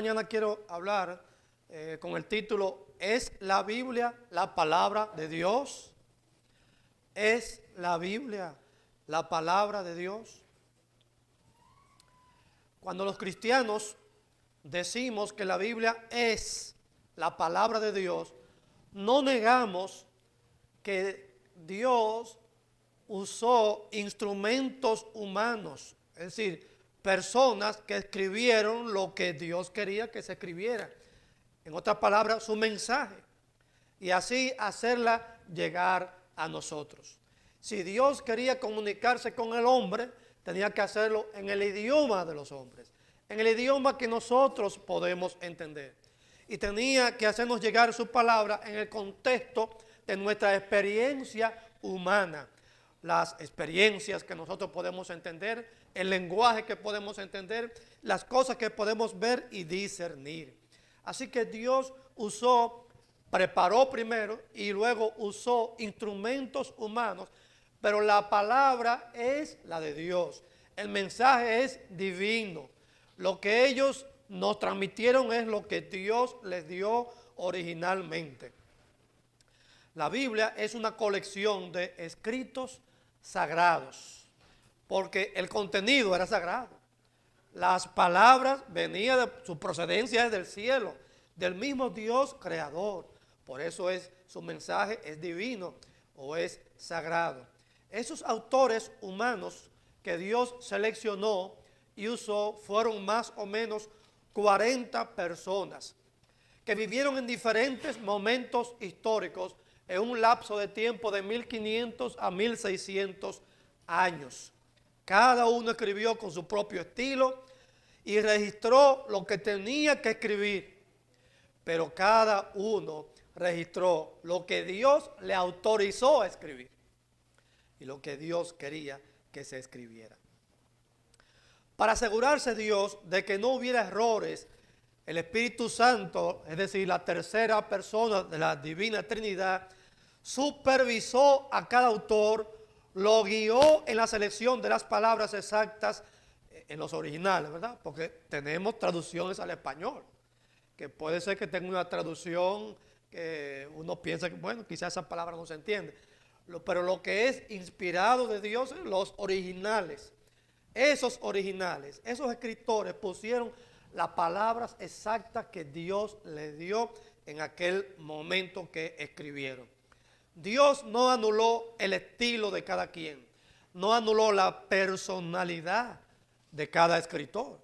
mañana quiero hablar con el título ¿Es la Biblia la palabra de Dios? ¿Es la Biblia la palabra de Dios? Cuando los cristianos decimos que la Biblia es la palabra de Dios, no negamos que Dios usó instrumentos humanos, es decir, personas que escribieron lo que Dios quería que se escribiera. En otras palabras, su mensaje. Y así hacerla llegar a nosotros. Si Dios quería comunicarse con el hombre, tenía que hacerlo en el idioma de los hombres, en el idioma que nosotros podemos entender. Y tenía que hacernos llegar su palabra en el contexto de nuestra experiencia humana. Las experiencias que nosotros podemos entender, el lenguaje que podemos entender, las cosas que podemos ver y discernir. Así que Dios preparó primero y luego usó instrumentos humanos, pero la palabra es la de Dios. El mensaje es divino. Lo que ellos nos transmitieron es lo que Dios les dio originalmente. La Biblia es una colección de escritos sagrados, porque el contenido era sagrado. Las palabras venían de su procedencia del cielo, del mismo Dios creador. Por eso su mensaje es divino o es sagrado. Esos autores humanos que Dios seleccionó y usó fueron más o menos 40 personas que vivieron en diferentes momentos históricos en un lapso de tiempo de 1500 a 1600 años. Cada uno escribió con su propio estilo y registró lo que tenía que escribir, pero cada uno registró lo que Dios le autorizó a escribir y lo que Dios quería que se escribiera. Para asegurarse Dios de que no hubiera errores, el Espíritu Santo, es decir, la tercera persona de la Divina Trinidad, supervisó a cada autor, lo guió en la selección de las palabras exactas en los originales, ¿verdad? Porque tenemos traducciones al español, que puede ser que tenga una traducción que uno piensa que, bueno, quizás esa palabra no se entiende. Pero lo que es inspirado de Dios, los originales, esos escritores pusieron las palabras exactas que Dios les dio en aquel momento que escribieron. Dios no anuló el estilo de cada quien, no anuló la personalidad de cada escritor.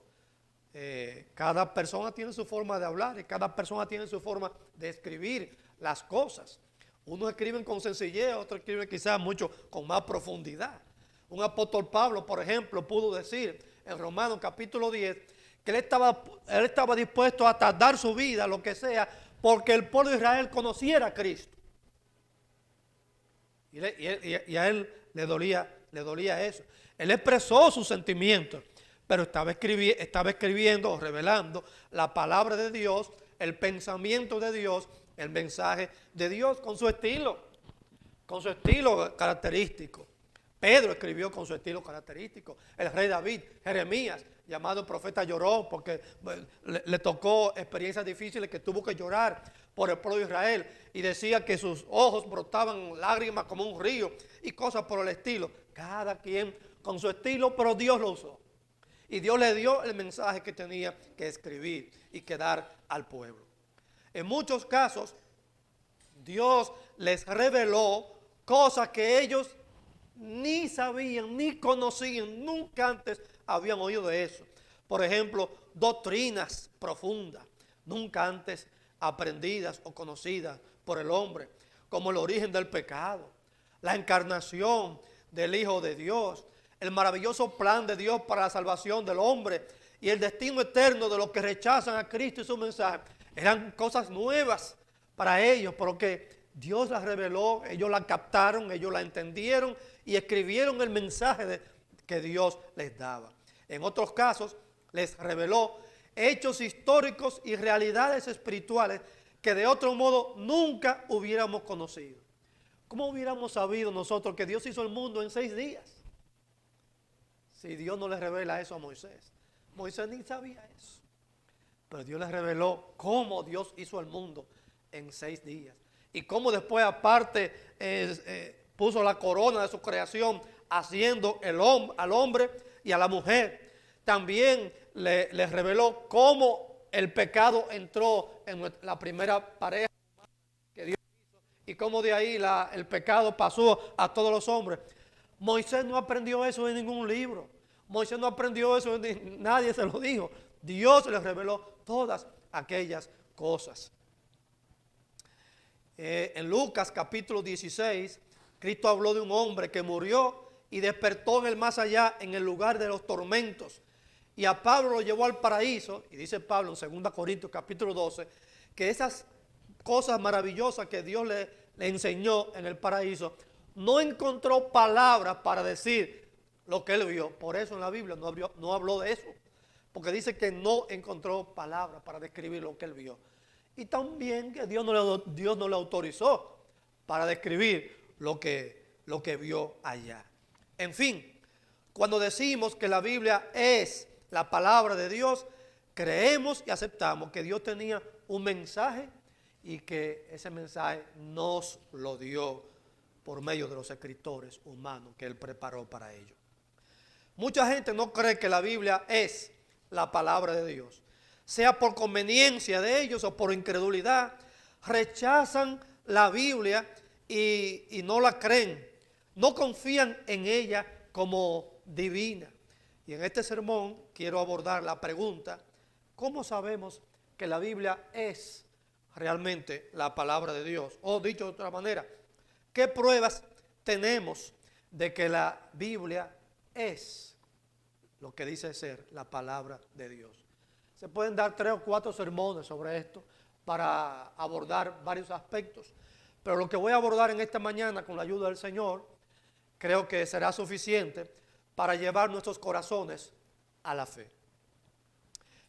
Cada persona tiene su forma de hablar y cada persona tiene su forma de escribir las cosas. Unos escriben con sencillez, otros escriben quizás mucho con más profundidad. Un apóstol Pablo, por ejemplo, pudo decir en Romanos capítulo 10 que él estaba dispuesto a dar su vida, lo que sea, porque el pueblo de Israel conociera a Cristo. Y a él le dolía eso. Él expresó sus sentimientos, pero estaba escribiendo o revelando la palabra de Dios, el pensamiento de Dios, el mensaje de Dios con su estilo característico. Pedro escribió con su estilo característico. El rey David, Jeremías, llamado profeta, lloró porque le tocó experiencias difíciles que tuvo que llorar por el pueblo de Israel y decía que sus ojos brotaban lágrimas como un río y cosas por el estilo. Cada quien con su estilo, pero Dios lo usó. Y Dios le dio el mensaje que tenía que escribir y que dar al pueblo. En muchos casos, Dios les reveló cosas que ellos ni sabían, ni conocían, nunca antes habían oído de eso. Por ejemplo, doctrinas profundas, nunca antes aprendidas o conocidas por el hombre, como el origen del pecado, la encarnación del Hijo de Dios, el maravilloso plan de Dios para la salvación del hombre y el destino eterno de los que rechazan a Cristo y su mensaje. Eran cosas nuevas para ellos, porque Dios las reveló, ellos la captaron, ellos la entendieron y escribieron el mensaje que Dios les daba. En otros casos, les reveló hechos históricos y realidades espirituales que de otro modo nunca hubiéramos conocido. ¿Cómo hubiéramos sabido nosotros que Dios hizo el mundo en 6 días? Si Dios no le revela eso a Moisés. Moisés ni sabía eso. pero Dios les reveló cómo Dios hizo el mundo en 6 días. Y cómo después aparte puso la corona de su creación haciendo al hombre y a la mujer. También les reveló cómo el pecado entró en la primera pareja que Dios hizo y cómo de ahí el pecado pasó a todos los hombres. Moisés no aprendió eso en ningún libro. Moisés no aprendió eso, nadie se lo dijo. Dios les reveló todas aquellas cosas. En Lucas capítulo 16, Cristo habló de un hombre que murió y despertó en el más allá, en el lugar de los tormentos. Y a Pablo lo llevó al paraíso, y dice Pablo en 2 Corintios capítulo 12, que esas cosas maravillosas que Dios le enseñó en el paraíso, no encontró palabras para decir lo que él vio. Por eso en la Biblia no habló de eso, porque dice que no encontró palabras para describir lo que él vio. Y también que Dios no le autorizó para describir lo que vio allá. En fin, cuando decimos que la Biblia es la palabra de Dios, creemos y aceptamos que Dios tenía un mensaje y que ese mensaje nos lo dio por medio de los escritores humanos que Él preparó para ello. Mucha gente no cree que la Biblia es la palabra de Dios. Sea por conveniencia de ellos o por incredulidad, rechazan la Biblia y no la creen. No confían en ella como divina. Y en este sermón quiero abordar la pregunta: ¿cómo sabemos que la Biblia es realmente la palabra de Dios? O dicho de otra manera, ¿qué pruebas tenemos de que la Biblia es lo que dice ser la palabra de Dios? Se pueden dar 3 o 4 sermones sobre esto para abordar varios aspectos, pero lo que voy a abordar en esta mañana con la ayuda del Señor creo que será suficiente para llevar nuestros corazones a la fe.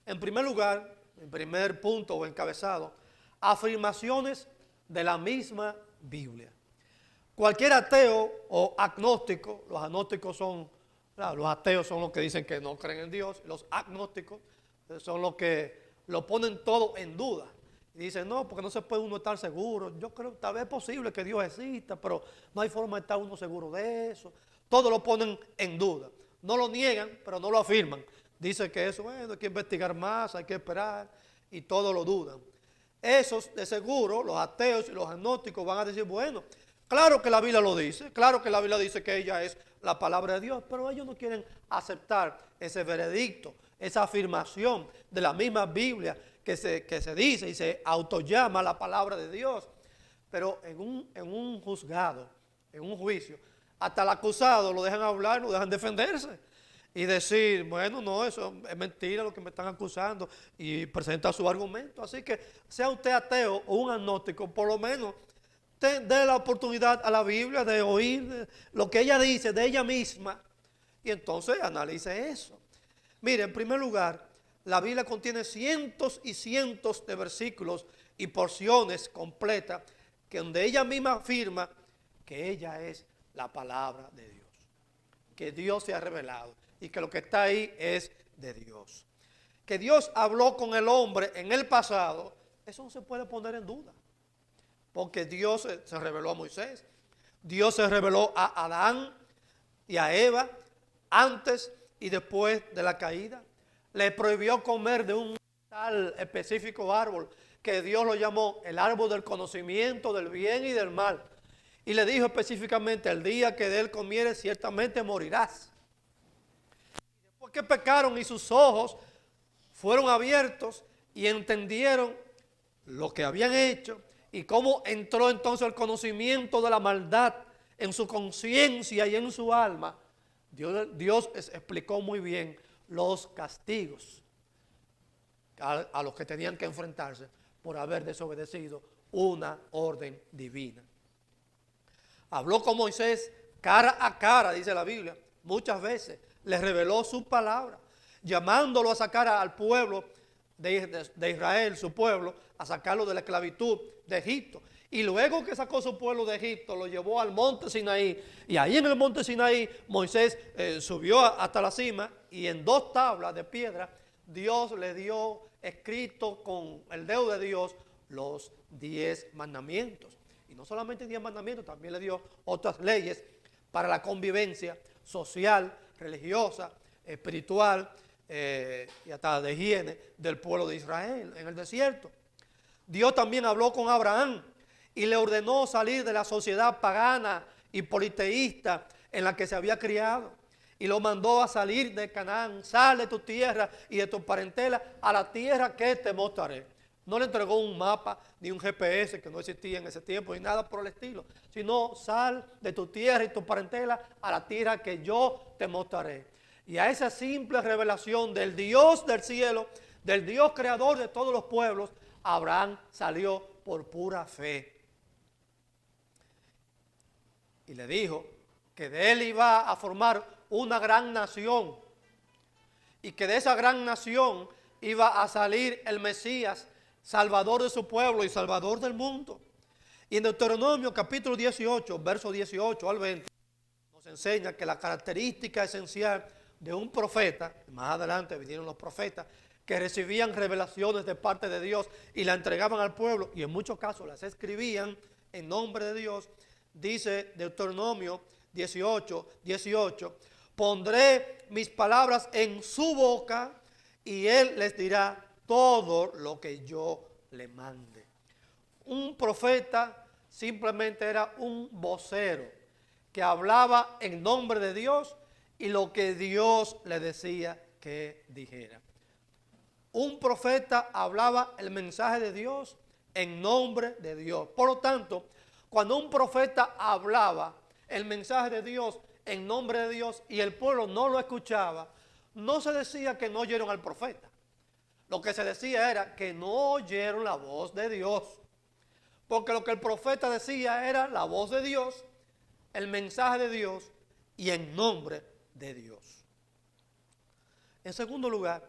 En primer lugar, en primer punto o encabezado, afirmaciones de la misma Biblia. Cualquier ateo o agnóstico, los ateos son los que dicen que no creen en Dios, los agnósticos son los que lo ponen todo en duda. Y dicen, no, porque no se puede uno estar seguro. Yo creo que tal vez es posible que Dios exista, pero no hay forma de estar uno seguro de eso. Todo lo ponen en duda. No lo niegan, pero no lo afirman. Dicen que eso, bueno, hay que investigar más, hay que esperar, y todo lo dudan. Esos, de seguro, los ateos y los agnósticos van a decir, bueno, claro que la Biblia lo dice, claro que la Biblia dice que ella es la palabra de Dios, pero ellos no quieren aceptar ese veredicto, esa afirmación de la misma Biblia que se dice y se autollama la palabra de Dios. Pero en un juzgado, en un juicio, hasta el acusado lo dejan hablar, lo dejan defenderse y decir, bueno, no, eso es mentira lo que me están acusando, y presenta su argumento. Así que sea usted ateo o un agnóstico, por lo menos dé la oportunidad a la Biblia de oír lo que ella dice de ella misma y entonces analice eso. Mire, en primer lugar, la Biblia contiene cientos y cientos de versículos y porciones completas que donde ella misma afirma que ella es la palabra de Dios, que Dios se ha revelado y que lo que está ahí es de Dios. Que Dios habló con el hombre en el pasado, eso no se puede poner en duda, porque Dios se reveló a Moisés, Dios se reveló a Adán y a Eva antes y después de la caída. Le prohibió comer de un tal específico árbol que Dios lo llamó el árbol del conocimiento del bien y del mal. Y le dijo específicamente, el día que de él comieres ciertamente morirás. Y después que pecaron y sus ojos fueron abiertos y entendieron lo que habían hecho y cómo entró entonces el conocimiento de la maldad en su conciencia y en su alma, Dios explicó muy bien los castigos a los que tenían que enfrentarse por haber desobedecido una orden divina. Habló con Moisés cara a cara, dice la Biblia, muchas veces. Le reveló su palabra, llamándolo a sacar al pueblo de Israel, su pueblo, a sacarlo de la esclavitud de Egipto. Y luego que sacó su pueblo de Egipto, lo llevó al monte Sinaí. Y ahí en el monte Sinaí, Moisés subió hasta la cima y en 2 tablas de piedra, Dios le dio escrito con el dedo de Dios los 10 mandamientos. Y no solamente 10 mandamientos, también le dio otras leyes para la convivencia social, religiosa, espiritual y hasta de higiene del pueblo de Israel en el desierto. Dios también habló con Abraham y le ordenó salir de la sociedad pagana y politeísta en la que se había criado. Y lo mandó a salir de Canaán. Sal de tu tierra y de tu parentela a la tierra que te mostraré. No le entregó un mapa ni un GPS que no existía en ese tiempo ni nada por el estilo, sino sal de tu tierra y tu parentela a la tierra que yo te mostraré. Y a esa simple revelación del Dios del cielo, del Dios creador de todos los pueblos, Abraham salió por pura fe. Y le dijo que de él iba a formar una gran nación y que de esa gran nación iba a salir el Mesías, Salvador de su pueblo y Salvador del mundo. Y en Deuteronomio capítulo 18, verso 18 al 20, nos enseña que la característica esencial de un profeta, más adelante vinieron los profetas, que recibían revelaciones de parte de Dios y la entregaban al pueblo, y en muchos casos las escribían en nombre de Dios. Dice Deuteronomio 18, 18, pondré mis palabras en su boca y él les dirá todo lo que yo le mande. Un profeta simplemente era un vocero que hablaba en nombre de Dios y lo que Dios le decía que dijera. Un profeta hablaba el mensaje de Dios en nombre de Dios. Por lo tanto, cuando un profeta hablaba el mensaje de Dios en nombre de Dios y el pueblo no lo escuchaba, no se decía que no oyeron al profeta. Lo que se decía era que no oyeron la voz de Dios. Porque lo que el profeta decía era la voz de Dios, el mensaje de Dios y en nombre de Dios. En segundo lugar,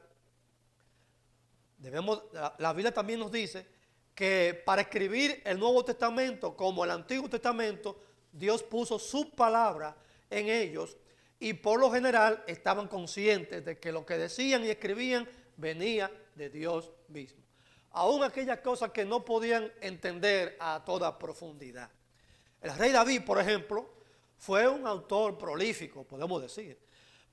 la Biblia también nos dice que para escribir el Nuevo Testamento como el Antiguo Testamento, Dios puso su palabra en ellos y por lo general estaban conscientes de que lo que decían y escribían venía de Dios mismo. Aún aquellas cosas que no podían entender a toda profundidad. El rey David, por ejemplo, fue un autor prolífico, podemos decir,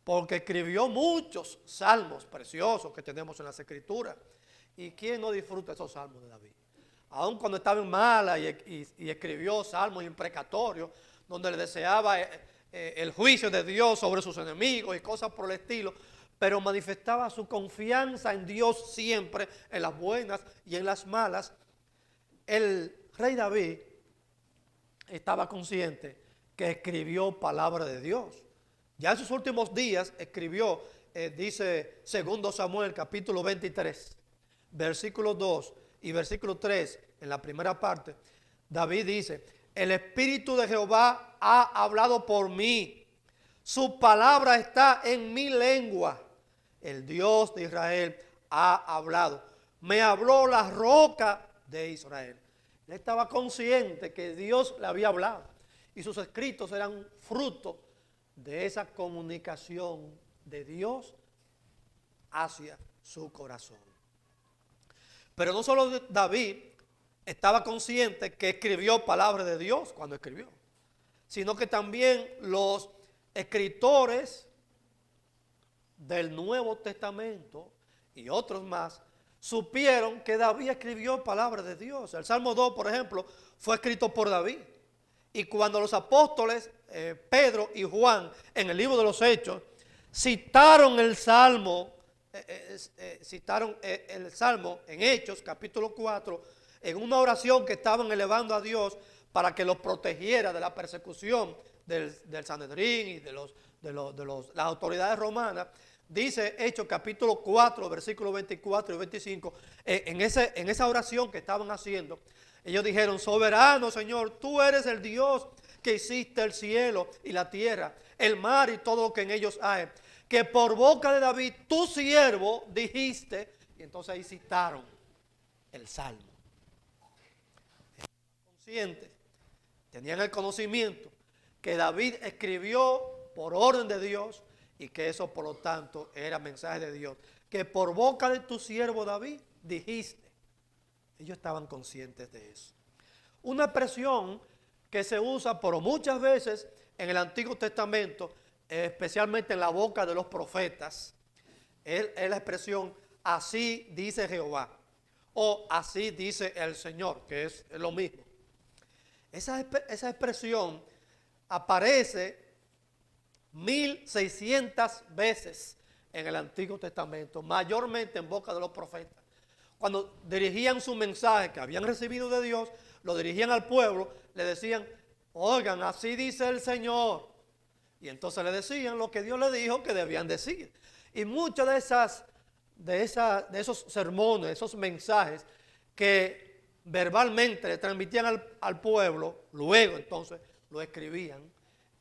porque escribió muchos salmos preciosos que tenemos en las Escrituras. ¿Y quién no disfruta esos salmos de David? Aun cuando estaba en mala y escribió salmos imprecatorios, donde le deseaba el juicio de Dios sobre sus enemigos y cosas por el estilo, pero manifestaba su confianza en Dios siempre, en las buenas y en las malas. El rey David estaba consciente que escribió palabra de Dios. Ya en sus últimos días escribió, dice 2 Samuel capítulo 23, versículo 2 y versículo 3, en la primera parte, David dice, el Espíritu de Jehová ha hablado por mí, su palabra está en mi lengua, el Dios de Israel ha hablado, me habló la roca de Israel. Él estaba consciente que Dios le había hablado y sus escritos eran fruto de esa comunicación de Dios hacia su corazón. Pero no solo David estaba consciente que escribió palabras de Dios cuando escribió, sino que también los escritores del Nuevo Testamento y otros más supieron que David escribió palabras de Dios. El Salmo 2, por ejemplo, fue escrito por David. Y cuando los apóstoles, Pedro y Juan, en el libro de los Hechos, citaron el Salmo, el Salmo en Hechos, capítulo 4, en una oración que estaban elevando a Dios para que los protegiera de la persecución del Sanedrín y de las autoridades romanas. Dice Hechos capítulo 4, versículos 24 y 25, en esa oración que estaban haciendo, ellos dijeron, soberano Señor, tú eres el Dios que hiciste el cielo y la tierra, el mar y todo lo que en ellos hay, que por boca de David, tu siervo, dijiste, y entonces ahí citaron el Salmo. Conscientes, tenían el conocimiento que David escribió por orden de Dios y que eso por lo tanto era mensaje de Dios, que por boca de tu siervo David dijiste. Ellos estaban conscientes de eso. Una expresión que se usa por muchas veces en el Antiguo Testamento, especialmente en la boca de los profetas, es la expresión así dice Jehová o así dice el Señor, que es lo mismo. Esa expresión aparece 1600 veces en el Antiguo Testamento, mayormente en boca de los profetas. Cuando dirigían su mensaje que habían recibido de Dios, lo dirigían al pueblo, le decían, oigan, así dice el Señor. Y entonces le decían lo que Dios le dijo que debían decir. Y muchos de esos sermones, esos mensajes que verbalmente le transmitían al pueblo, luego entonces lo escribían.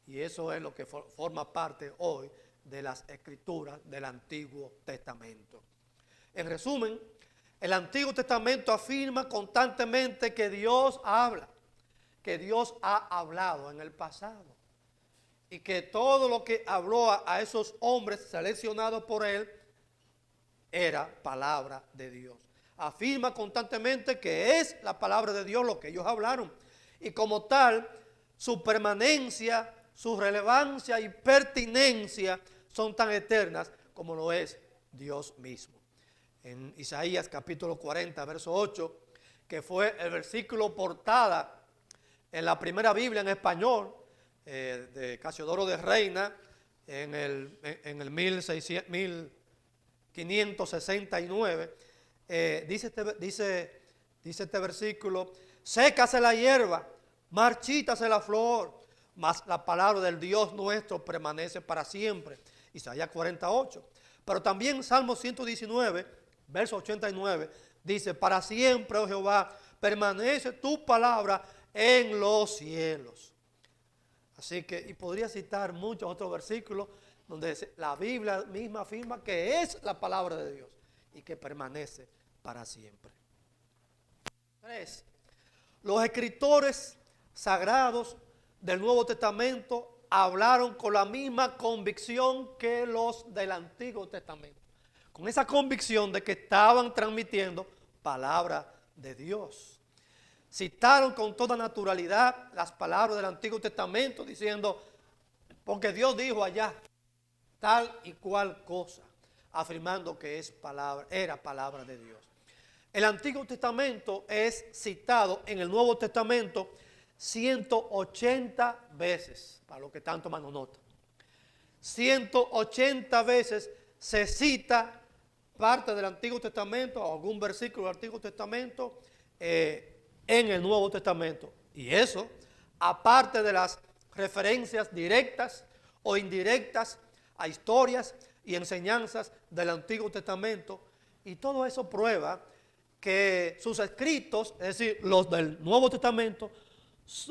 Y eso es lo que forma parte hoy de las escrituras del Antiguo Testamento. En resumen, el Antiguo Testamento afirma constantemente que Dios habla, que Dios ha hablado en el pasado y que todo lo que habló a esos hombres seleccionados por Él era palabra de Dios. Afirma constantemente que es la palabra de Dios lo que ellos hablaron y como tal, su permanencia, su relevancia y pertinencia son tan eternas como lo es Dios mismo. En Isaías capítulo 40, verso 8, que fue el versículo portada en la primera Biblia en español de Casiodoro de Reina en el 1569, dice este versículo, sécase la hierba, marchítase la flor, mas la palabra del Dios nuestro permanece para siempre. Isaías 48. Pero también Salmo 119, verso 89, dice, para siempre, oh Jehová, permanece tu palabra en los cielos. Así que, y podría citar muchos otros versículos donde la Biblia misma afirma que es la palabra de Dios y que permanece para siempre. 3. Los escritores sagrados del Nuevo Testamento hablaron con la misma convicción que los del Antiguo Testamento. Con esa convicción de que estaban transmitiendo palabra de Dios. Citaron con toda naturalidad las palabras del Antiguo Testamento diciendo, porque Dios dijo allá tal y cual cosa, afirmando que era palabra de Dios. El Antiguo Testamento es citado en el Nuevo Testamento 180 veces, para los que están tomando nota. 180 veces se cita parte del Antiguo Testamento, o algún versículo del Antiguo Testamento, en el Nuevo Testamento. Y eso, aparte de las referencias directas o indirectas a historias y enseñanzas del Antiguo Testamento, y todo eso prueba que sus escritos, es decir, los del Nuevo Testamento,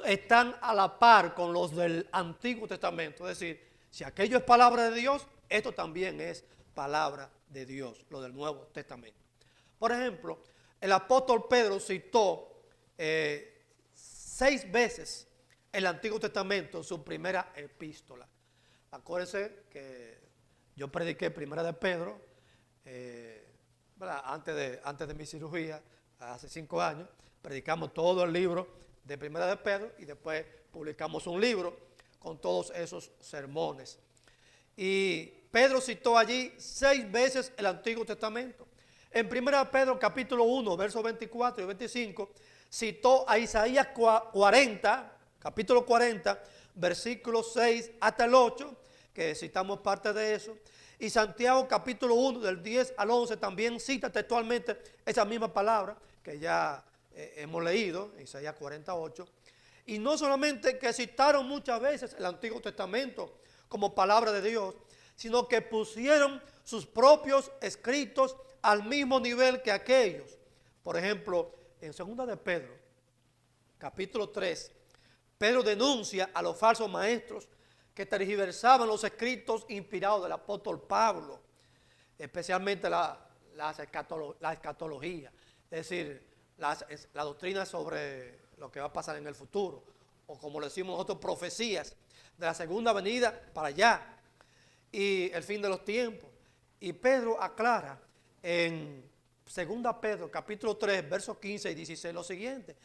están a la par con los del Antiguo Testamento. Es decir, si aquello es palabra de Dios, esto también es palabra de Dios, lo del Nuevo Testamento. Por ejemplo, el apóstol Pedro citó 6 veces el Antiguo Testamento en su primera epístola. Acuérdense que yo prediqué primera de Pedro, antes de mi cirugía, hace 5 años, predicamos todo el libro de primera de Pedro y después publicamos un libro con todos esos sermones. Y Pedro citó allí 6 veces el Antiguo Testamento. En 1 Pedro capítulo 1, versos 24 y 25, citó a Isaías 40, capítulo 40, versículos 6 hasta el 8, que citamos parte de eso. Y Santiago capítulo 1, del 10 al 11, también cita textualmente esa misma palabra que ya hemos leído, Isaías 48. Y no solamente que citaron muchas veces el Antiguo Testamento como palabra de Dios, sino que pusieron sus propios escritos al mismo nivel que aquellos. Por ejemplo, en 2 de Pedro, capítulo 3, Pedro denuncia a los falsos maestros que tergiversaban los escritos inspirados del apóstol Pablo, especialmente la escatología, es decir, la doctrina sobre lo que va a pasar en el futuro, o como le decimos nosotros, profecías de la segunda venida para allá y el fin de los tiempos. Y Pedro aclara en Segunda Pedro, capítulo 3, versos 15 y 16, lo siguiente.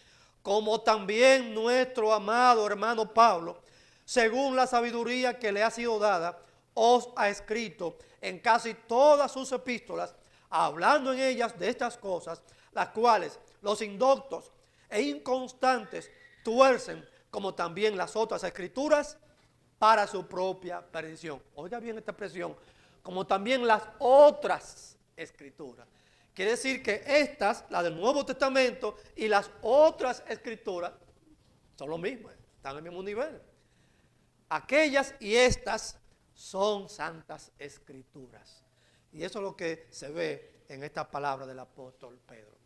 Como también nuestro amado hermano Pablo, según la sabiduría que le ha sido dada, os ha escrito en casi todas sus epístolas, hablando en ellas de estas cosas, las cuales los indoctos e inconstantes tuercen, como también las otras escrituras, para su propia perdición. Oiga bien esta expresión, como también las otras escrituras. Quiere decir que estas, la del Nuevo Testamento y las otras escrituras, son lo mismo, están al mismo nivel. Aquellas y estas son santas escrituras. Y eso es lo que se ve en esta palabra del apóstol Pedro.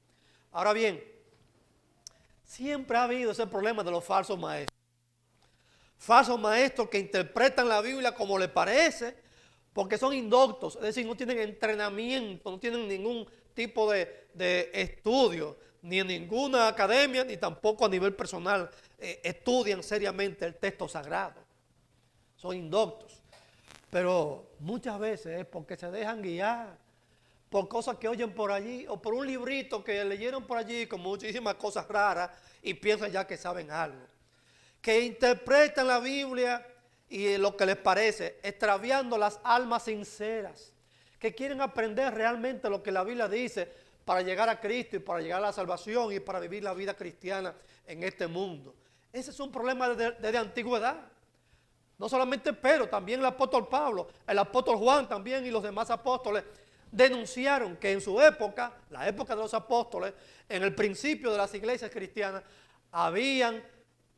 Ahora bien, siempre ha habido ese problema de los falsos maestros. Falsos maestros que interpretan la Biblia como les parece, porque son indoctos, es decir, no tienen entrenamiento, no tienen ningún tipo de estudio, ni en ninguna academia, ni tampoco a nivel personal, estudian seriamente el texto sagrado. Son indoctos. Pero muchas veces es porque se dejan guiar por cosas que oyen por allí, o por un librito que leyeron por allí con muchísimas cosas raras y piensan ya que saben algo. Que interpretan la Biblia y lo que les parece, extraviando las almas sinceras, que quieren aprender realmente lo que la Biblia dice para llegar a Cristo y para llegar a la salvación y para vivir la vida cristiana en este mundo. Ese es un problema desde antigüedad. No solamente Pedro, también el apóstol Pablo, el apóstol Juan también y los demás apóstoles denunciaron que en su época, la época de los apóstoles, en el principio de las iglesias cristianas, habían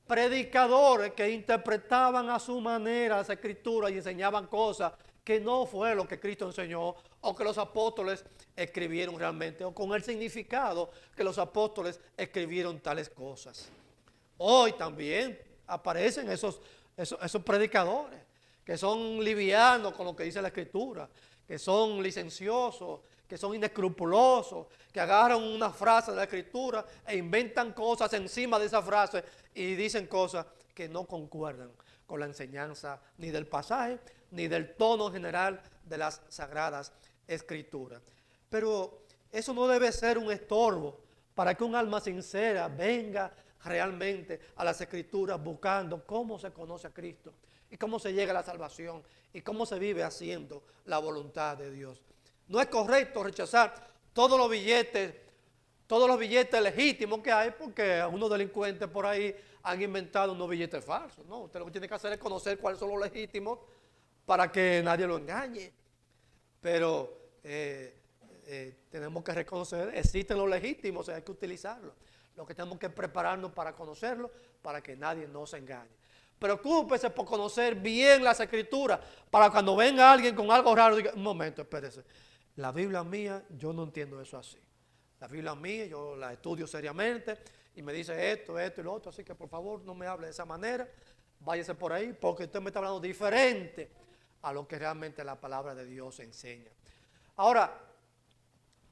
predicadores que interpretaban a su manera las escrituras y enseñaban cosas que no fue lo que Cristo enseñó o que los apóstoles escribieron realmente o con el significado que los apóstoles escribieron tales cosas. Hoy también aparecen esos predicadores que son livianos con lo que dice la escritura, que son licenciosos, que son inescrupulosos, que agarran una frase de la escritura e inventan cosas encima de esa frase y dicen cosas que no concuerdan con la enseñanza ni del pasaje ni del tono general de las sagradas escrituras. Pero eso no debe ser un estorbo para que un alma sincera venga realmente a las escrituras buscando cómo se conoce a Cristo y cómo se llega a la salvación y cómo se vive haciendo la voluntad de Dios. No es correcto rechazar todos los billetes legítimos que hay, porque unos delincuentes por ahí han inventado unos billetes falsos. No, usted lo que tiene que hacer es conocer cuáles son los legítimos para que nadie lo engañe. Pero tenemos que reconocer, existen los legítimos, hay que utilizarlos. Lo que tenemos que prepararnos para conocerlos, para que nadie nos engañe. Preocúpese por conocer bien las escrituras, para cuando venga alguien con algo raro, diga, un momento, espérese. La Biblia mía, yo no entiendo eso así. La Biblia mía, yo la estudio seriamente y me dice esto y lo otro, así que por favor no me hable de esa manera, váyase por ahí, porque usted me está hablando diferente a lo que realmente la palabra de Dios enseña. Ahora,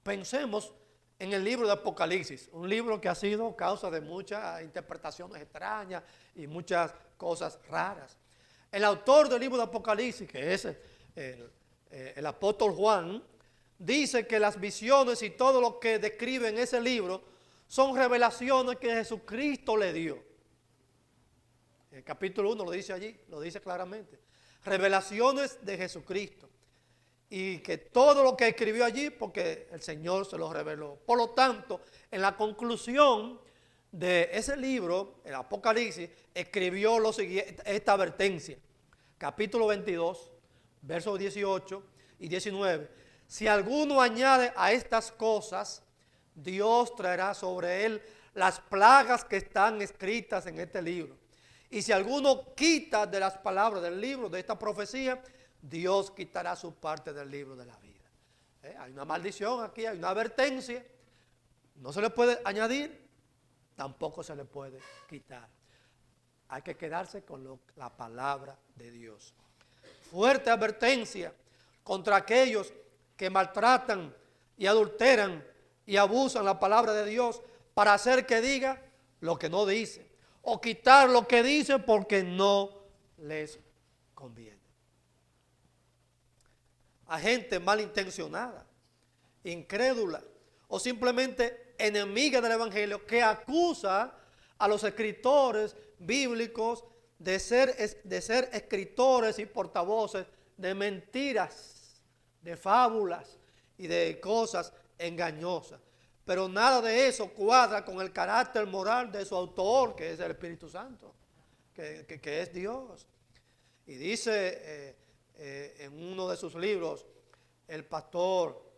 pensemos en el libro de Apocalipsis, un libro que ha sido causa de muchas interpretaciones extrañas y muchas cosas raras. El autor del libro de Apocalipsis, que es el apóstol Juan, dice que las visiones y todo lo que describe en ese libro son revelaciones que Jesucristo le dio. El capítulo 1 lo dice allí, lo dice claramente. Revelaciones de Jesucristo. Y que todo lo que escribió allí, porque el Señor se lo reveló. Por lo tanto, en la conclusión de ese libro, el Apocalipsis, escribió esta advertencia. Capítulo 22, versos 18 y 19. Si alguno añade a estas cosas, Dios traerá sobre él las plagas que están escritas en este libro. Y si alguno quita de las palabras del libro, de esta profecía, Dios quitará su parte del libro de la vida. Hay una maldición aquí, hay una advertencia. No se le puede añadir, tampoco se le puede quitar. Hay que quedarse con la palabra de Dios. Fuerte advertencia contra aquellos que maltratan y adulteran y abusan la palabra de Dios para hacer que diga lo que no dice o quitar lo que dice porque no les conviene. A gente malintencionada, incrédula o simplemente enemiga del Evangelio, que acusa a los escritores bíblicos de ser escritores y portavoces de mentiras, de fábulas y de cosas engañosas. Pero nada de eso cuadra con el carácter moral de su autor, que es el Espíritu Santo, que es Dios. Y dice en uno de sus libros, el pastor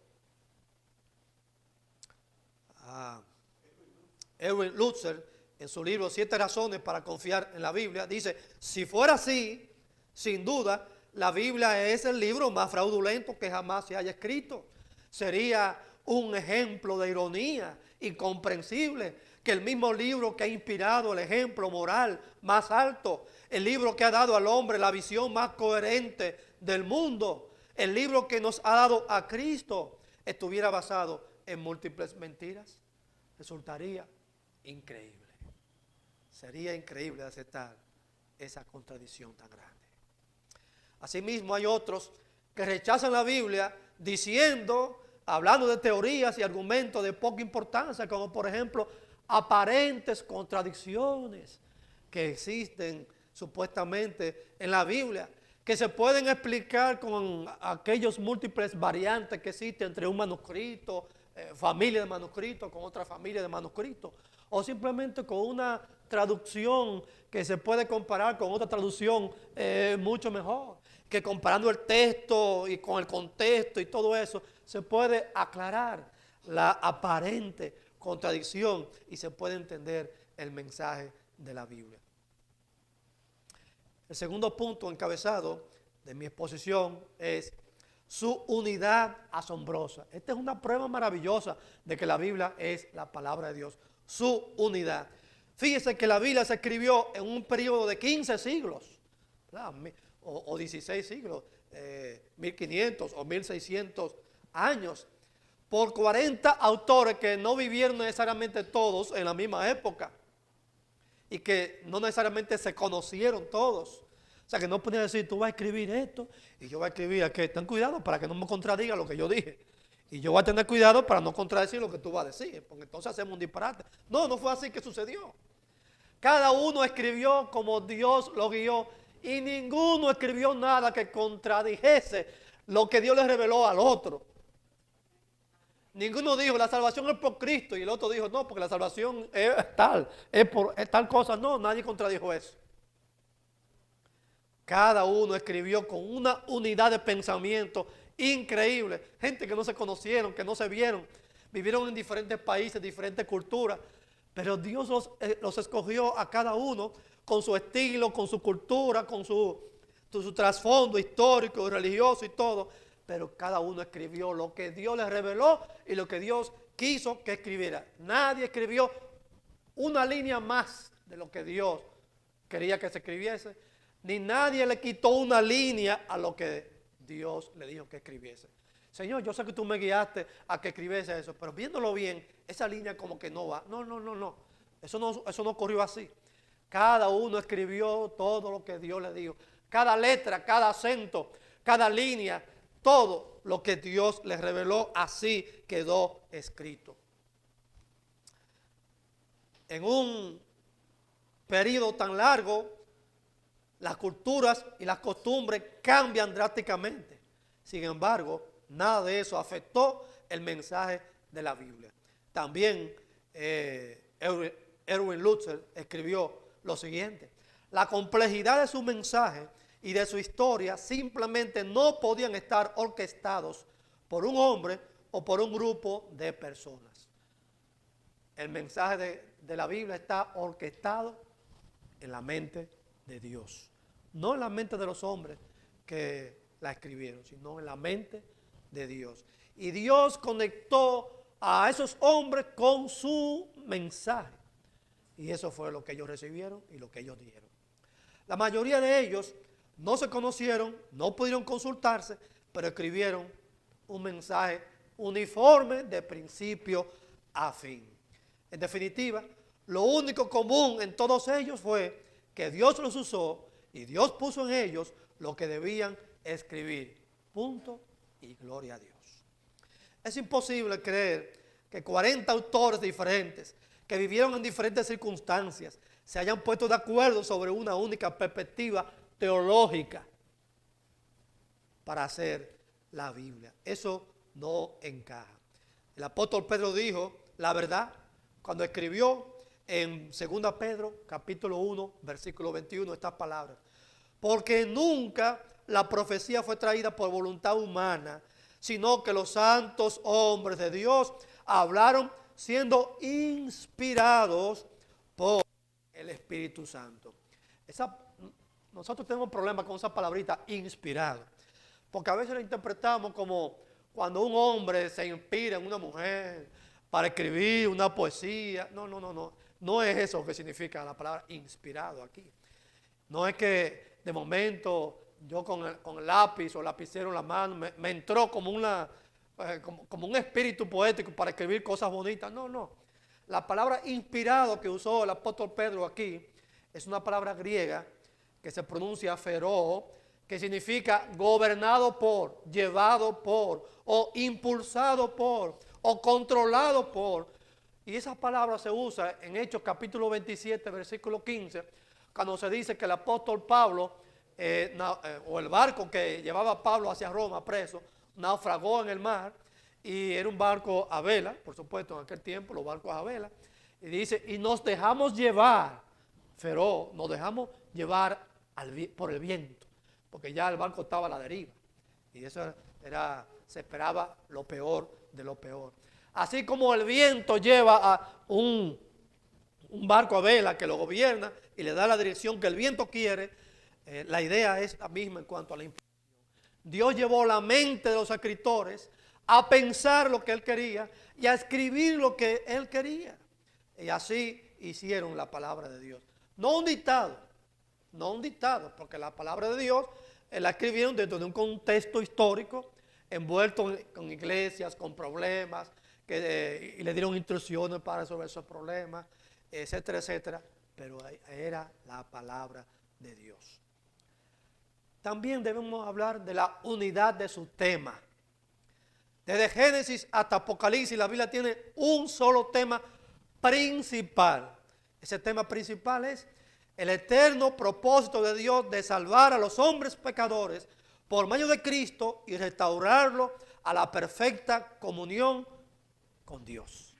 Erwin Lutzer, en su libro 7 razones para confiar en la Biblia, dice: si fuera así, sin duda, la Biblia es el libro más fraudulento que jamás se haya escrito. Sería un ejemplo de ironía incomprensible que el mismo libro que ha inspirado el ejemplo moral más alto, el libro que ha dado al hombre la visión más coherente del mundo, el libro que nos ha dado a Cristo, estuviera basado en múltiples mentiras. Resultaría increíble. Sería increíble aceptar esa contradicción tan grande. Asimismo, hay otros que rechazan la Biblia diciendo, hablando de teorías y argumentos de poca importancia, como por ejemplo aparentes contradicciones que existen supuestamente en la Biblia, que se pueden explicar con aquellos múltiples variantes que existen entre un manuscrito, familia de manuscritos con otra familia de manuscritos, o simplemente con una traducción que se puede comparar con otra traducción mucho mejor, que comparando el texto y con el contexto y todo eso, se puede aclarar la aparente contradicción y se puede entender el mensaje de la Biblia. El segundo punto encabezado de mi exposición es su unidad asombrosa. Esta es una prueba maravillosa de que la Biblia es la palabra de Dios. Su unidad. Fíjese que la Biblia se escribió en un periodo de 15 siglos, ¿verdad? O 16 siglos, 1500 o 1600 años, por 40 autores que no vivieron necesariamente todos en la misma época y que no necesariamente se conocieron todos. O sea, que no podía decir, tú vas a escribir esto y yo voy a escribir aquello. Ten cuidado para que no me contradiga lo que yo dije. Y yo voy a tener cuidado para no contradecir lo que tú vas a decir, porque entonces hacemos un disparate. No, no fue así que sucedió. Cada uno escribió como Dios lo guió y ninguno escribió nada que contradijese lo que Dios le reveló al otro. Ninguno dijo, la salvación es por Cristo, y el otro dijo, no, porque la salvación es tal, es tal cosa. No, nadie contradijo eso. Cada uno escribió con una unidad de pensamiento increíble. Gente que no se conocieron, que no se vieron, vivieron en diferentes países, diferentes culturas, pero Dios los escogió a cada uno con su estilo, con su cultura, con su trasfondo histórico, religioso y todo. Pero cada uno escribió lo que Dios les reveló y lo que Dios quiso que escribiera. Nadie escribió una línea más de lo que Dios quería que se escribiese, ni nadie le quitó una línea a lo que Dios le dijo que escribiese. Señor, yo sé que tú me guiaste a que escribiese eso, pero viéndolo bien, esa línea como que no va. No. Eso no ocurrió así. Cada uno escribió todo lo que Dios le dijo. Cada letra, cada acento, cada línea, todo lo que Dios les reveló, así quedó escrito. En un periodo tan largo, las culturas y las costumbres cambian drásticamente. Sin embargo, nada de eso afectó el mensaje de la Biblia. También Erwin Lutzer escribió lo siguiente: la complejidad de su mensaje y de su historia simplemente no podían estar orquestados por un hombre o por un grupo de personas. El mensaje de la Biblia está orquestado en la mente de Dios, no en la mente de los hombres que la escribieron, sino en la mente de Dios. Y Dios conectó a esos hombres con su mensaje, y eso fue lo que ellos recibieron y lo que ellos dijeron. La mayoría de ellos no se conocieron, no pudieron consultarse, pero escribieron un mensaje uniforme de principio a fin. En definitiva, lo único común en todos ellos fue que Dios los usó y Dios puso en ellos lo que debían escribir. Punto y gloria a Dios. Es imposible creer que 40 autores diferentes, que vivieron en diferentes circunstancias, se hayan puesto de acuerdo sobre una única perspectiva teológica para hacer la Biblia. Eso no encaja. El apóstol Pedro dijo la verdad cuando escribió en 2 Pedro capítulo 1 versículo 21 estas palabras: porque nunca la profecía fue traída por voluntad humana, sino que los santos hombres de Dios hablaron siendo inspirados por el Espíritu Santo. Nosotros tenemos problemas con esa palabrita inspirado, porque a veces la interpretamos como cuando un hombre se inspira en una mujer para escribir una poesía. No es eso que significa la palabra inspirado aquí. No es que de momento yo con el lápiz o lapicero en la mano me entró como un espíritu poético para escribir cosas bonitas. No. La palabra inspirado que usó el apóstol Pedro aquí es una palabra griega que se pronuncia feró, que significa gobernado por, llevado por, o impulsado por, o controlado por. Y esa palabra se usa en Hechos capítulo 27, versículo 15, cuando se dice que el apóstol Pablo, o el barco que llevaba a Pablo hacia Roma preso, naufragó en el mar, y era un barco a vela, por supuesto, en aquel tiempo los barcos a vela, y dice, y nos dejamos llevar, feró, nos dejamos llevar por el viento, porque ya el barco estaba a la deriva, y eso se esperaba lo peor de lo peor. Así como el viento lleva a un barco a vela que lo gobierna y le da la dirección que el viento quiere, la idea es la misma en cuanto a la inspiración. Dios llevó la mente de los escritores a pensar lo que Él quería y a escribir lo que Él quería. Y así hicieron la palabra de Dios. No un dictado, porque la palabra de Dios la escribieron dentro de un contexto histórico, envuelto con iglesias, con problemas, y le dieron instrucciones para resolver esos problemas, etcétera, etcétera. Pero era la palabra de Dios. También debemos hablar de la unidad de su tema. Desde Génesis hasta Apocalipsis, la Biblia tiene un solo tema principal. Ese tema principal es el eterno propósito de Dios de salvar a los hombres pecadores por medio de Cristo y restaurarlo a la perfecta comunión con Dios.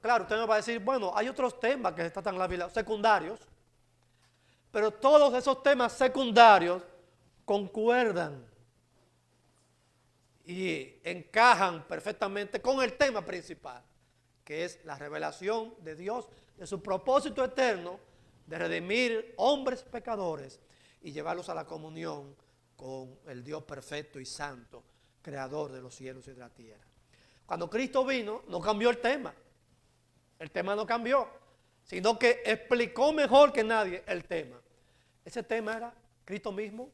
Claro, usted me va a decir, bueno, hay otros temas que están en la Biblia, secundarios, pero todos esos temas secundarios concuerdan y encajan perfectamente con el tema principal, que es la revelación de Dios, de su propósito eterno de redimir hombres pecadores y llevarlos a la comunión con el Dios perfecto y santo, creador de los cielos y de la tierra. Cuando Cristo vino, no cambió el tema no cambió, sino que explicó mejor que nadie el tema. Ese tema era Cristo mismo.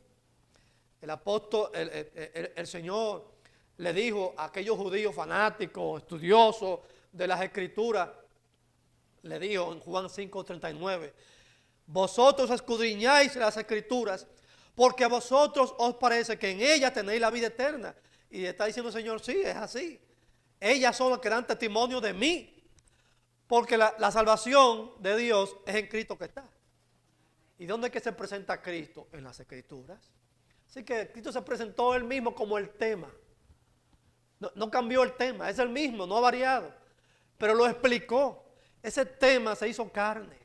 El apóstol, el Señor le dijo a aquellos judíos fanáticos, estudiosos de las Escrituras, le dijo en Juan 5:39, vosotros escudriñáis las Escrituras porque a vosotros os parece que en ellas tenéis la vida eterna. Y está diciendo el Señor, sí, es así. Ellas son las que dan testimonio de mí. Porque la salvación de Dios es en Cristo que está. ¿Y dónde es que se presenta Cristo? En las Escrituras. Así que Cristo se presentó Él mismo como el tema. No cambió el tema, es el mismo, no ha variado. Pero lo explicó. Ese tema se hizo carne.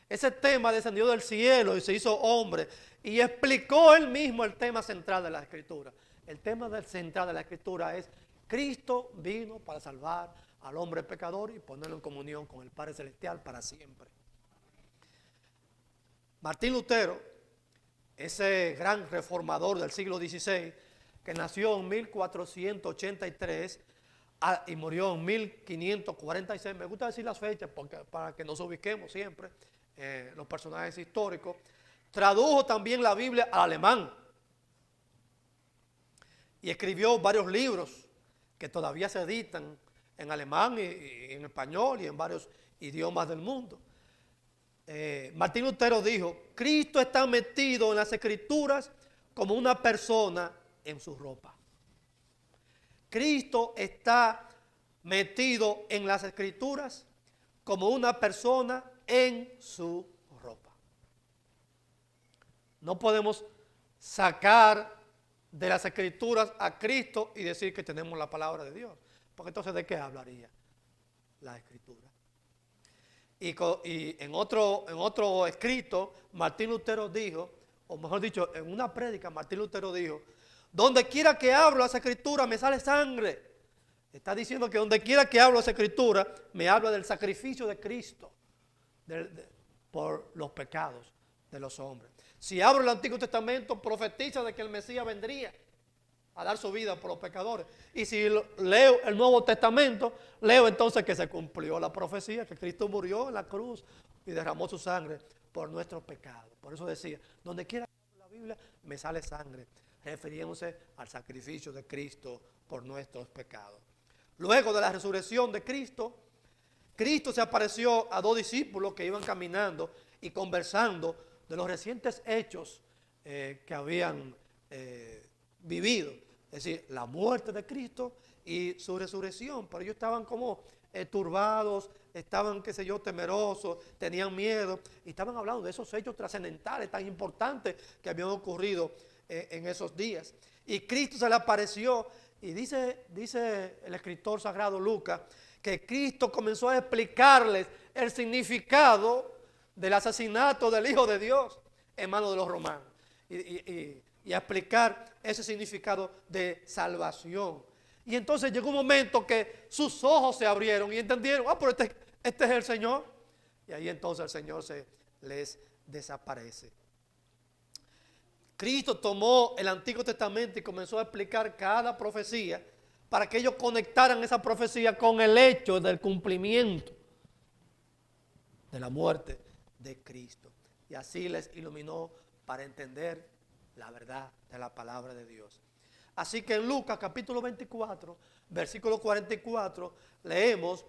Ese tema descendió del cielo y se hizo hombre. Y explicó Él mismo el tema central de la Escritura. El tema central de la Escritura es Cristo vino para salvar al hombre pecador y ponerlo en comunión con el Padre Celestial para siempre. Martín Lutero, ese gran reformador del siglo XVI, que nació en 1483 y murió en 1546, me gusta decir las fechas para que nos ubiquemos siempre, los personajes históricos, tradujo también la Biblia al alemán y escribió varios libros que todavía se editan en alemán y en español y en varios idiomas del mundo. Martín Lutero dijo, Cristo está metido en las Escrituras como una persona en su ropa. Cristo está metido en las Escrituras como una persona en su ropa. No podemos sacar de las Escrituras a Cristo y decir que tenemos la palabra de Dios, porque entonces ¿de qué hablaría la Escritura? Y en otro escrito, Martín Lutero dijo, o mejor dicho, en una prédica, Martín Lutero dijo: donde quiera que hablo las Escrituras me sale sangre. Está diciendo que donde quiera que hablo las Escrituras me habla del sacrificio de Cristo por los pecados de los hombres. Si abro el Antiguo Testamento, profetiza de que el Mesías vendría a dar su vida por los pecadores. Y si leo el Nuevo Testamento, leo entonces que se cumplió la profecía, que Cristo murió en la cruz y derramó su sangre por nuestros pecados. Por eso decía, donde quiera que abro la Biblia me sale sangre, refiriéndose al sacrificio de Cristo por nuestros pecados. Luego de la resurrección de Cristo, Cristo se apareció a dos discípulos que iban caminando y conversando de los recientes hechos que habían vivido, es decir, la muerte de Cristo y su resurrección. Pero ellos estaban como turbados, estaban, qué sé yo, temerosos, tenían miedo, y estaban hablando de esos hechos trascendentales tan importantes que habían ocurrido en esos días. Y Cristo se le apareció, y dice el escritor sagrado Lucas, que Cristo comenzó a explicarles el significado del asesinato del Hijo de Dios en manos de los romanos, y a explicar ese significado de salvación. Y entonces llegó un momento que sus ojos se abrieron y entendieron: pero este es el Señor. Y ahí entonces el Señor se les desaparece. Cristo tomó el Antiguo Testamento y comenzó a explicar cada profecía para que ellos conectaran esa profecía con el hecho del cumplimiento de la muerte de Cristo. Y así les iluminó para entender la verdad de la palabra de Dios. Así que en Lucas capítulo 24, versículo 44, leemos: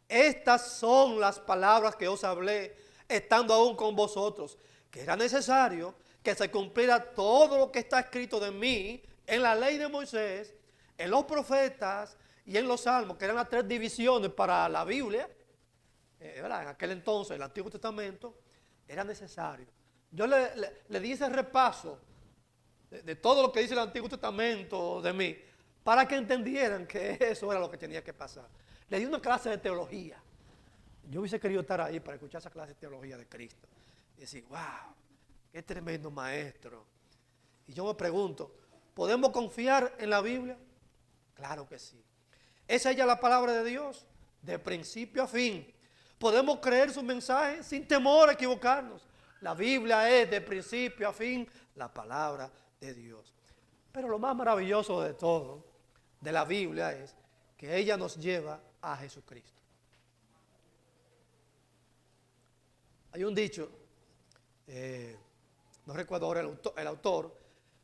estas son las palabras que os hablé estando aún con vosotros, que era necesario que se cumpliera todo lo que está escrito de mí en la ley de Moisés, en los profetas y en los salmos, que eran las tres divisiones para la Biblia. En aquel entonces, el Antiguo Testamento, era necesario. Yo le di ese repaso de todo lo que dice el Antiguo Testamento de mí, para que entendieran que eso era lo que tenía que pasar. Le di una clase de teología. Yo hubiese querido estar ahí para escuchar esa clase de teología de Cristo y decir: wow, qué tremendo maestro. Y yo me pregunto, ¿podemos confiar en la Biblia? Claro que sí. ¿Es ella la palabra de Dios? De principio a fin. ¿Podemos creer su mensaje sin temor a equivocarnos? La Biblia es de principio a fin la palabra de Dios. Pero lo más maravilloso de todo, de la Biblia, es que ella nos lleva a Jesucristo. Hay un dicho, no recuerdo ahora el autor,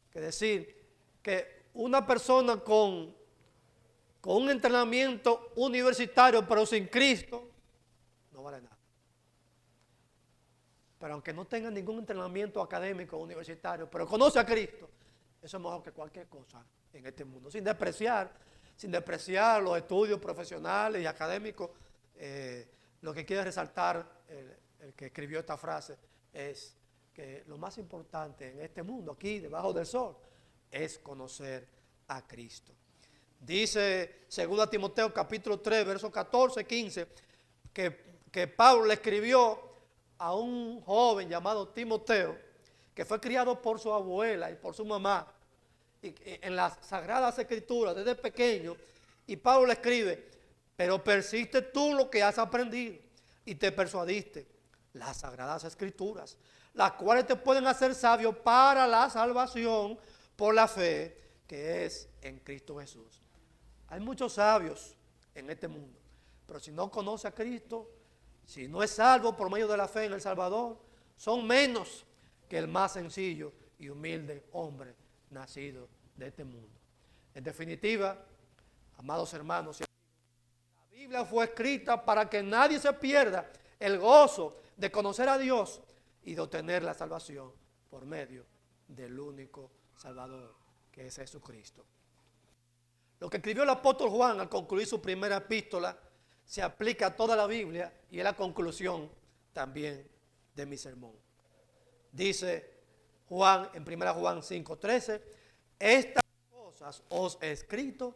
que decir que una persona con un entrenamiento universitario pero sin Cristo no vale nada. Pero aunque no tenga ningún entrenamiento académico o universitario, pero conoce a Cristo, eso es mejor que cualquier cosa en este mundo. Sin despreciar los estudios profesionales y académicos, lo que quiere resaltar el que escribió esta frase es que lo más importante en este mundo, aquí debajo del sol, es conocer a Cristo. Dice 2 Timoteo capítulo 3, versos 14, 15, que Pablo le escribió a un joven llamado Timoteo, que fue criado por su abuela y por su mamá en las Sagradas Escrituras desde pequeño. Y Pablo le escribe: pero persiste tú lo que has aprendido y te persuadiste, las Sagradas Escrituras, las cuales te pueden hacer sabio para la salvación por la fe que es en Cristo Jesús. Hay muchos sabios en este mundo, pero si no conoce a Cristo, si no es salvo por medio de la fe en el Salvador, son menos que el más sencillo y humilde hombre nacido de este mundo. En definitiva, amados hermanos, la Biblia fue escrita para que nadie se pierda el gozo de conocer a Dios y de obtener la salvación por medio del único Salvador, que es Jesucristo. Lo que escribió el apóstol Juan al concluir su primera epístola se aplica a toda la Biblia y es la conclusión también de mi sermón. Dice Juan en 1 Juan 5:13, estas cosas os he escrito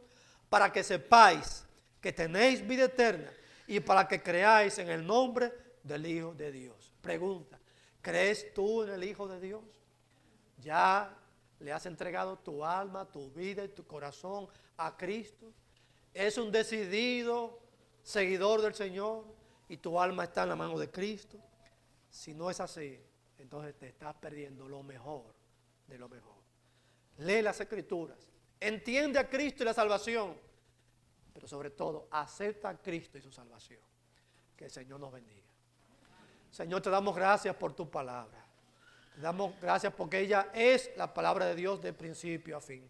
para que sepáis que tenéis vida eterna y para que creáis en el nombre del Hijo de Dios. Pregunta, ¿crees tú en el Hijo de Dios? ¿Ya le has entregado tu alma, tu vida y tu corazón a Cristo? ¿Es un decidido seguidor del Señor y tu alma está en la mano de Cristo? Si no es así, entonces te estás perdiendo lo mejor de lo mejor. Lee las Escrituras, entiende a Cristo y la salvación, pero sobre todo acepta a Cristo y su salvación. Que el Señor nos bendiga. Señor, te damos gracias por tu palabra. Te damos gracias porque ella es la palabra de Dios de principio a fin.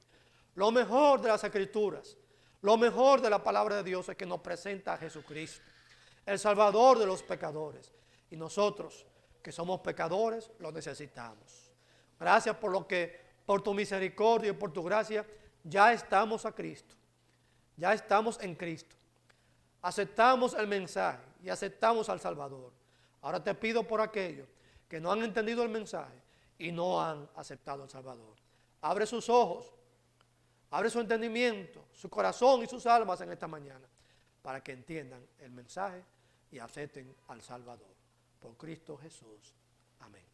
Lo mejor de las Escrituras, lo mejor de la palabra de Dios es que nos presenta a Jesucristo, el Salvador de los pecadores. Y nosotros, que somos pecadores, lo necesitamos. Gracias por lo que, por tu misericordia y por tu gracia, ya estamos a Cristo. Ya estamos en Cristo. Aceptamos el mensaje y aceptamos al Salvador. Ahora te pido por aquellos que no han entendido el mensaje y no han aceptado al Salvador. Abre sus ojos, abre su entendimiento, su corazón y sus almas en esta mañana para que entiendan el mensaje y acepten al Salvador. Por Cristo Jesús. Amén.